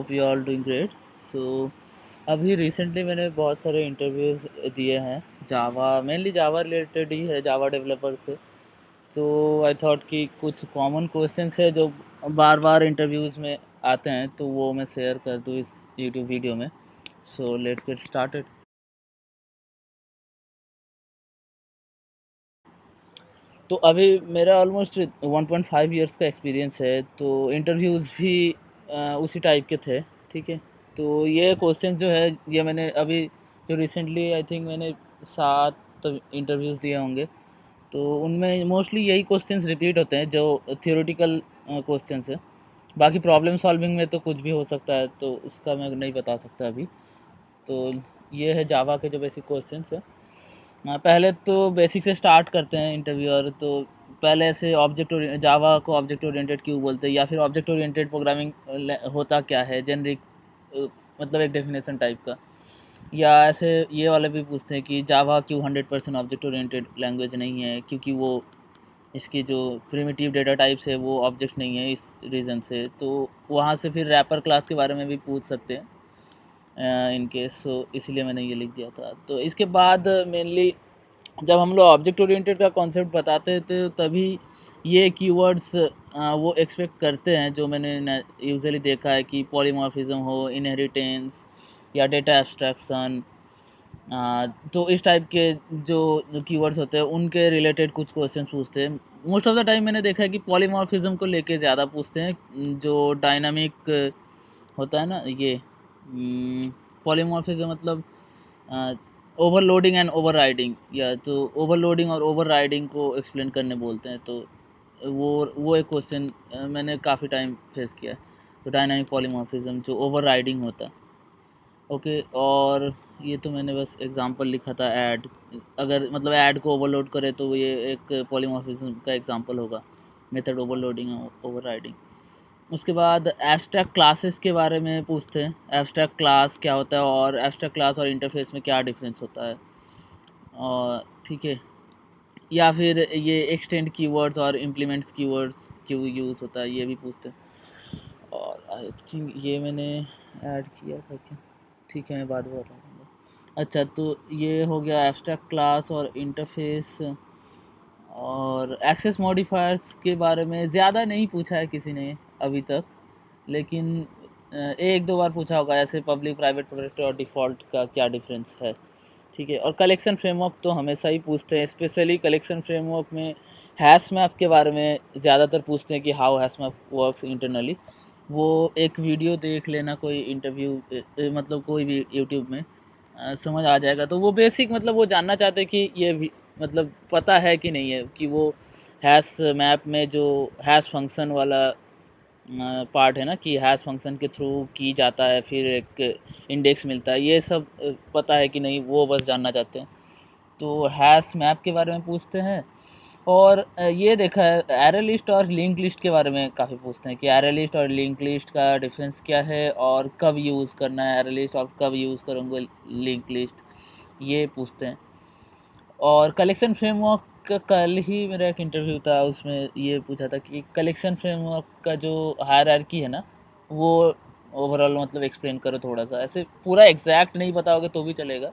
Hope you all doing great. So अभी recently मैंने बहुत सारे इंटरव्यूज़ दिए हैं। जावा मेनली जावा रिलेटेड ही है, जावा डेवलपर से। तो आई थॉट कि कुछ कॉमन क्वेश्चंस है जो बार बार इंटरव्यूज़ में आते हैं, तो वो मैं शेयर कर दूँ इस यूट्यूब वीडियो में। So let's get started. तो अभी मेरा ऑलमोस्ट 1.5 ईयर्स का एक्सपीरियंस है, तो इंटरव्यूज़ भी उसी टाइप के थे। ठीक है। तो ये क्वेश्चन जो है, ये मैंने अभी जो रिसेंटली आई थिंक मैंने 7 इंटरव्यूज़ दिए होंगे। तो उनमें मोस्टली यही क्वेश्चंस रिपीट होते हैं जो थियोरेटिकल क्वेश्चंस है। बाकी प्रॉब्लम सॉल्विंग में तो कुछ भी हो सकता है, तो उसका मैं नहीं बता सकता अभी। तो ये है जावा के जो बेसिक क्वेश्चंस है। पहले तो बेसिक से स्टार्ट करते हैं इंटरव्यूअर। तो पहले से ऑब्जेक्ट जावा को ऑब्जेक्ट ओरिएंटेड क्यों बोलते हैं, या फिर ऑब्जेक्ट ओरिएंटेड प्रोग्रामिंग होता क्या है, जेनरिक मतलब एक डेफिनेशन टाइप का। या ऐसे ये वाले भी पूछते हैं कि जावा क्यों 100% ऑब्जेक्ट ओरिएंटेड लैंग्वेज नहीं है, क्योंकि वो इसकी जो प्रिमिटिव डेटा टाइप्स है वो ऑब्जेक्ट नहीं है, इस रीज़न से। तो वहाँ से फिर रैपर क्लास के बारे में भी पूछ सकते हैं इन केस। सो इसलिए मैंने ये लिख दिया था। तो इसके बाद मेनली जब हम लोग ऑब्जेक्ट ओरिएंटेड का कॉन्सेप्ट बताते थे, तभी ये कीवर्ड्स वो एक्सपेक्ट करते हैं, जो मैंने यूजुअली देखा है कि पॉलीमॉर्फिज्म हो, इनहेरिटेंस या डेटा एब्स्ट्रैक्शन। तो इस टाइप के जो कीवर्ड्स होते हैं उनके रिलेटेड कुछ क्वेश्चन पूछते हैं। मोस्ट ऑफ द टाइम मैंने देखा है कि पॉलीमॉर्फिज्म को लेके ज़्यादा पूछते हैं। जो डायनामिक होता है ना, ये पॉलीमॉर्फिज्म मतलब ओवरलोडिंग एंड ओवरराइडिंग, या तो ओवरलोडिंग और ओवरराइडिंग को एक्सप्लेन करने बोलते हैं। तो वो एक क्वेश्चन मैंने काफ़ी टाइम फेस किया है। तो डायनामिक पॉलीमॉर्फिज्म जो ओवरराइडिंग होता है। ओके। और ये तो मैंने बस एग्जांपल लिखा था, ऐड। अगर मतलब ऐड को ओवरलोड करे तो ये एक पॉलीमॉर्फिज्म का एग्जांपल होगा, मेथड ओवरलोडिंग और ओवरराइडिंग। उसके बाद एब्स्ट्रैक्ट क्लासेस के बारे में पूछते हैं। एब्स्ट्रैक्ट क्लास क्या होता है, और एब्स्ट्रैक्ट क्लास और इंटरफेस में क्या डिफरेंस होता है। और ठीक है। या फिर ये एक्सटेंड कीवर्ड्स और इम्प्लीमेंट्स कीवर्ड्स क्यों यूज़ होता है, ये भी पूछते हैं। और आई थिंक ये मैंने ऐड किया था क्या। ठीक है, मैं बाद में बताऊँगा। अच्छा, तो ये हो गया एब्स्ट्रैक्ट क्लास और इंटरफेस। और एक्सेस मॉडिफायर्स के बारे में ज़्यादा नहीं पूछा है किसी ने अभी तक, लेकिन एक दो बार पूछा होगा, ऐसे पब्लिक, प्राइवेट, प्रोटेक्टेड और डिफ़ॉल्ट का क्या डिफरेंस है। ठीक है। और कलेक्शन फ्रेमवर्क तो हमेशा ही पूछते हैं, स्पेशली कलेक्शन फ्रेमवर्क में हैश मैप के बारे में ज़्यादातर पूछते हैं कि how hash map works internally. वो एक वीडियो देख लेना, कोई इंटरव्यू मतलब कोई भी यूट्यूब में समझ आ जाएगा। तो वो बेसिक मतलब वो जानना चाहते हैं कि मतलब पता है कि नहीं है कि वो हैश मैप में जो हैश फंक्शन वाला पार्ट है ना, कि हैश फंक्शन के थ्रू की जाता है, फिर एक इंडेक्स मिलता है, ये सब पता है कि नहीं, वो बस जानना चाहते हैं। तो हैश मैप के बारे में पूछते हैं। और ये देखा है एरे लिस्ट और लिंक लिस्ट के बारे में काफ़ी पूछते हैं कि एरे लिस्ट और लिंक लिस्ट का डिफरेंस क्या है, और कब यूज़ करना है एरे लिस्ट, और कब यूज़ करूँगा लिंक लिस्ट, ये पूछते हैं। और कलेक्शन फ्रेमवर्क का कल ही मेरा एक इंटरव्यू था, उसमें ये पूछा था कि कलेक्शन फ्रेमवर्क का जो हायरार्की है ना, वो ओवरऑल मतलब एक्सप्लेन करो थोड़ा सा। ऐसे पूरा एग्जैक्ट नहीं बताओगे तो भी चलेगा,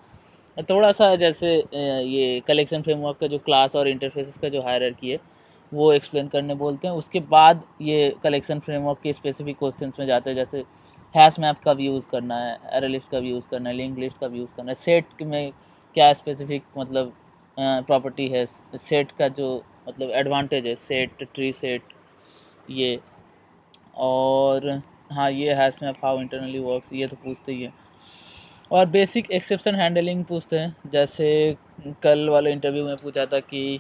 थोड़ा सा जैसे ये कलेक्शन फ्रेमवर्क का जो क्लास और इंटरफेसेस का जो हायरार्की है वो एक्सप्लेन करने बोलते हैं। उसके बाद ये कलेक्शन फ्रेमवर्क के स्पेसिफिक क्वेश्चंस में जाते हैं, जैसे हैश मैप कब यूज़ करना है, एरे लिस्ट कब यूज़ करना है, लिंक लिस्ट कब यूज़ करना है, सेट में क्या स्पेसिफिक मतलब प्रॉपर्टी है, सेट का जो मतलब एडवांटेज है, सेट, ट्री सेट, ये। और हाँ, ये hash map how internally works, ये तो पूछते ही है। और बेसिक एक्सेप्शन हैंडलिंग पूछते हैं, जैसे कल वाले इंटरव्यू में पूछा था कि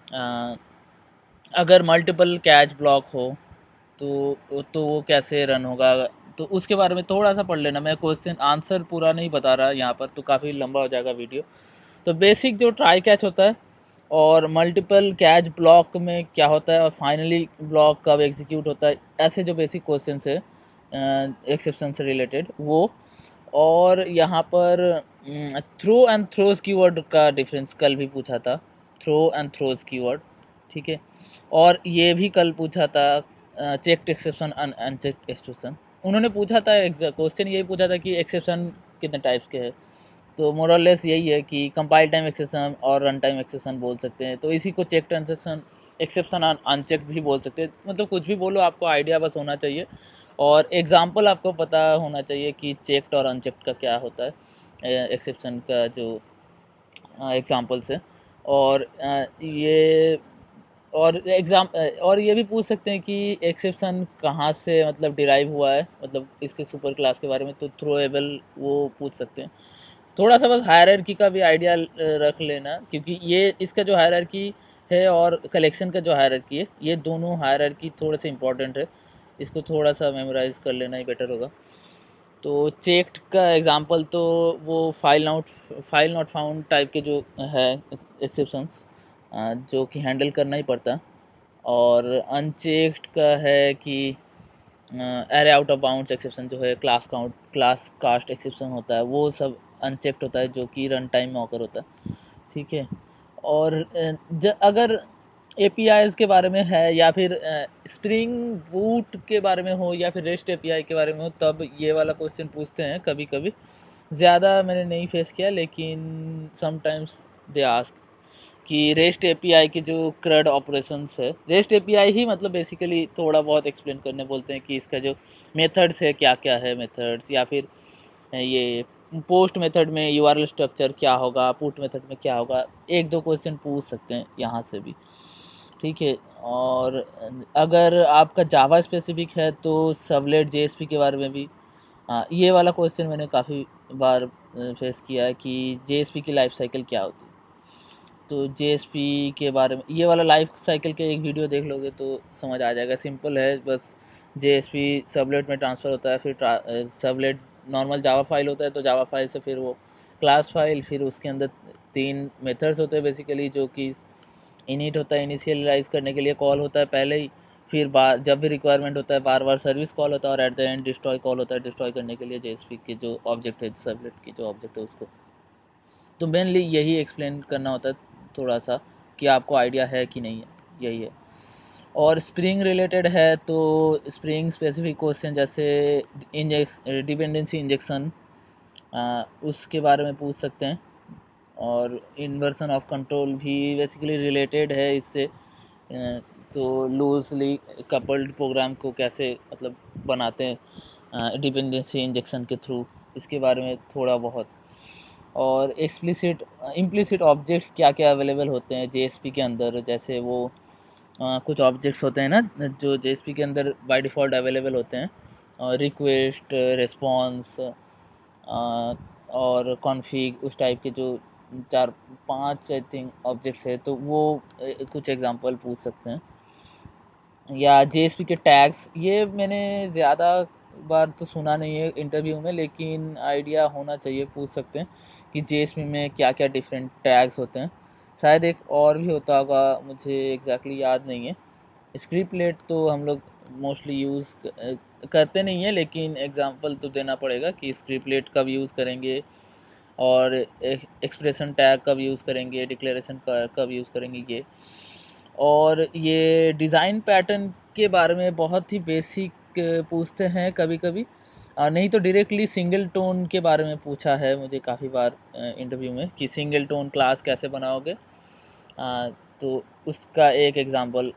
अ, अगर मल्टीपल कैच ब्लॉक हो तो वो कैसे रन होगा। तो उसके बारे में थोड़ा सा पढ़ लेना, मैं क्वेश्चन आंसर पूरा नहीं बता रहा यहाँ पर, तो काफ़ी लंबा हो जाएगा वीडियो। तो बेसिक जो ट्राई कैच होता है, और मल्टीपल कैच ब्लॉक में क्या होता है, और फाइनली ब्लॉक कब एग्जीक्यूट होता है, ऐसे जो बेसिक क्वेश्चन है एक्सेप्शन से रिलेटेड वो। और यहाँ पर थ्रो एंड थ्रोज कीवर्ड का डिफरेंस कल भी पूछा था, थ्रो एंड थ्रोज कीवर्ड। ठीक है। और ये भी कल पूछा था चेक्ड एक्सेप्शन अनचेक्ड एक्सेप्शन। उन्होंने पूछा था, क्वेश्चन यही पूछा था कि एक्सेप्शन कितने टाइप्स के हैं। तो मोर और लेस यही है कि कंपाइल टाइम एक्सेप्शन और रन टाइम एक्सेप्शन बोल सकते हैं। तो इसी को चेक ट्रांजेक्शन एक्सेप्शन अनचेक भी बोल सकते हैं। मतलब कुछ भी बोलो, आपको आइडिया बस होना चाहिए और एग्जाम्पल आपको पता होना चाहिए कि चेक्ड और अनचेक्ड का क्या होता है, एक्सेप्शन का जो एग्जाम्पल्स है। और ये और और ये भी पूछ सकते हैं कि एक्सेप्शन कहाँ से मतलब डिराइव हुआ है, मतलब इसके सुपर क्लास के बारे में। तो थ्रोएबल वो पूछ सकते हैं। थोड़ा सा बस हायरार्की का भी आइडिया रख लेना, क्योंकि ये इसका जो हायरार्की है और कलेक्शन का जो हायरार्की है, ये दोनों हायरार्की थोड़े से इंपॉर्टेंट है। इसको थोड़ा सा मेमोराइज कर लेना ही बेटर होगा। तो चेक्ड का एग्जांपल तो वो फाइल नॉट फाउंड टाइप के जो है एक्सेप्शंस, जो कि हैंडल करना ही पड़ता है। और अनचेक्ड का है कि array out of bounds exception जो है, क्लास कास्ट एक्सेप्शन होता है, वो सब अनचेक्ड होता है, जो कि रन टाइम में ऑकर होता है। ठीक है। और अगर एपीआईज के बारे में है या फिर स्प्रिंग बूट के बारे में हो या फिर रेस्ट एपीआई के बारे में हो, तब ये वाला क्वेश्चन पूछते हैं कभी कभी। ज़्यादा मैंने नहीं फेस किया, लेकिन समटाइम्स दे आस्क कि रेस्ट एपीआई के जो क्रड ऑपरेशंस है, रेस्ट एपीआई ही मतलब बेसिकली थोड़ा बहुत एक्सप्लेन करने बोलते हैं कि इसका जो मेथड्स है क्या क्या है मेथड्स, या फिर ये पोस्ट मेथड में यूआरएल स्ट्रक्चर क्या होगा, पुट मेथड में क्या होगा। एक दो क्वेश्चन पूछ सकते हैं यहाँ से भी। ठीक है। और अगर आपका जावा स्पेसिफिक है तो सबलेट जेएसपी के बारे में भी, हाँ, ये वाला क्वेश्चन मैंने काफ़ी बार फेस किया है कि जेएसपी की लाइफ साइकिल क्या होती है। तो जेएसपी के बारे में ये वाला लाइफ साइकिल के एक वीडियो देख लोगे तो समझ आ जाएगा। सिंपल है, बस जेएसपी सबलेट में ट्रांसफ़र होता है, फिर सबलेट नॉर्मल जावा फाइल होता है, तो जावा फाइल से फिर वो क्लास फाइल, फिर उसके अंदर 3 मेथड्स होते हैं बेसिकली, जो कि इनिट होता है, इनिशियलाइज करने के लिए कॉल होता है पहले ही, फिर जब भी रिक्वायरमेंट होता है बार बार सर्विस कॉल होता है, और at the end destroy call होता है, डिस्ट्रॉय करने के लिए जेएसपी के जो ऑब्जेक्ट है, सबलेट की जो ऑब्जेक्ट है उसको। तो मेनली यही एक्सप्लेन करना होता है थोड़ा सा, कि आपको आइडिया है कि नहीं है, यही है। और स्प्रिंग रिलेटेड है तो स्प्रिंग स्पेसिफिक क्वेश्चन जैसे डिपेंडेंसी इंजेक्शन, उसके बारे में पूछ सकते हैं। और इन्वर्सन ऑफ कंट्रोल भी बेसिकली रिलेटेड है इससे। तो लूजली कपल्ड प्रोग्राम को कैसे मतलब बनाते हैं डिपेंडेंसी इंजेक्शन के थ्रू, इसके बारे में थोड़ा बहुत। और इम्प्लिसिट ऑब्जेक्ट्स क्या क्या अवेलेबल होते हैं जेएसपी के अंदर, जैसे वो कुछ ऑब्जेक्ट्स होते हैं ना जो जेएसपी के अंदर बाय डिफ़ॉल्ट अवेलेबल होते हैं, रिक्वेस्ट, रिस्पॉन्स और कॉन्फ़िग, उस टाइप के जो 4-5 आई थिंक ऑब्जेक्ट्स है, तो वो कुछ एग्जांपल पूछ सकते हैं। या जेएसपी के टैग्स, ये मैंने ज़्यादा बार तो सुना नहीं है इंटरव्यू में, लेकिन आइडिया होना चाहिए, पूछ सकते हैं कि जेएसपी में क्या क्या डिफरेंट टैग्स होते हैं। शायद एक और भी होता होगा, मुझे एग्जैक्टली याद नहीं है। स्क्रिप्टलेट तो हम लोग मोस्टली यूज़ करते नहीं हैं, लेकिन एग्जांपल तो देना पड़ेगा कि स्क्रिप्टलेट कब यूज़ करेंगे, और एक्सप्रेशन टैग कब यूज़ करेंगे, डिक्लेरेशन का कब यूज़ करेंगे ये। और ये डिज़ाइन पैटर्न के बारे में बहुत ही बेसिक पूछते हैं कभी कभी, नहीं तो डायरेक्टली सिंगल टोन के बारे में पूछा है मुझे काफ़ी बार इंटरव्यू में, कि सिंगल टोन क्लास कैसे बनाओगे। तो उसका एक एग्जांपल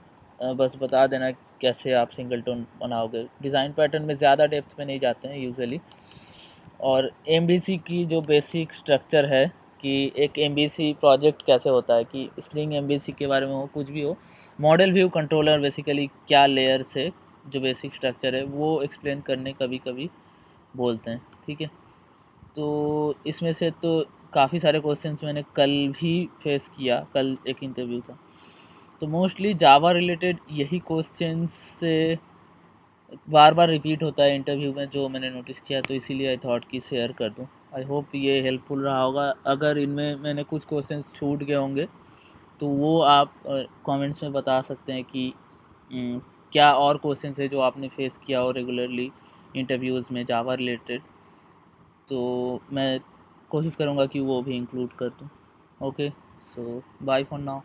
बस बता देना कैसे आप सिंगल टोन बनाओगे। डिज़ाइन पैटर्न में ज़्यादा डेप्थ में नहीं जाते हैं यूजुअली। और एमबीसी की जो बेसिक स्ट्रक्चर है कि एक एमबीसी प्रोजेक्ट कैसे होता है, कि स्प्रिंग एमबीसी के बारे में हो, कुछ भी हो, मॉडल व्यू कंट्रोलर बेसिकली क्या लेयर से, जो बेसिक स्ट्रक्चर है वो एक्सप्लेन करने कभी कभी बोलते हैं। ठीक है। तो इसमें से तो काफ़ी सारे क्वेश्चंस मैंने कल भी फेस किया, कल एक इंटरव्यू था, तो मोस्टली जावा रिलेटेड यही क्वेश्चंस से बार बार रिपीट होता है इंटरव्यू में, जो मैंने नोटिस किया, तो इसीलिए आई थॉट कि शेयर कर दूं। आई होप ये हेल्पफुल रहा होगा। अगर इनमें मैंने कुछ क्वेश्चंस छूट गए होंगे तो वो आप कमेंट्स में बता सकते हैं कि उम, क्या और क्वेश्चंस है जो आपने फेस किया हो रेगुलरली इंटरव्यूज़ में जावा रिलेटेड, तो मैं कोशिश करूँगा कि वो भी इंक्लूड कर दूँ। Okay, so bye for now.